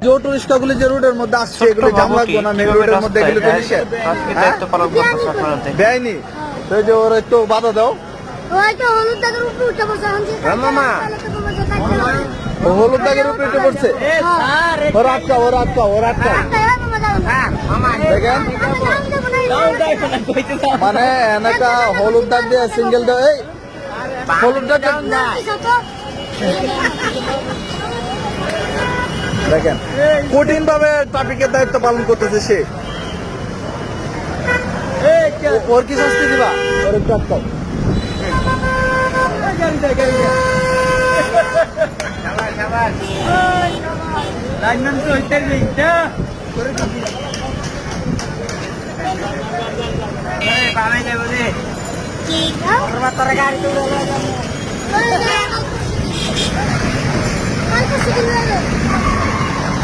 যে অটো রিক্সাগুলি যে রোডের মধ্যে আসছে এগুলো জাম লাগবে না, মেন রোডের মধ্যে এগুলো তো নিষেধ। দেয়নি তো যে ওরা একটু বাধা দাও। ও হলুদ দাগের উপরে উঠে পড়ছে, ওর আটকা ওর আটকা ওর আটকা। দেখেন মানে এনেকা হলুদ দাগ দিয়ে সিঙ্গেল দাও, এই হলুদ দাগ দেখেন কঠিন ভাবে ট্রাফিকের দায়িত্ব পালন করতেছে সে। ওর কি শাস্তি দিবা? ওর একটু আটকাও। গাড়ি তো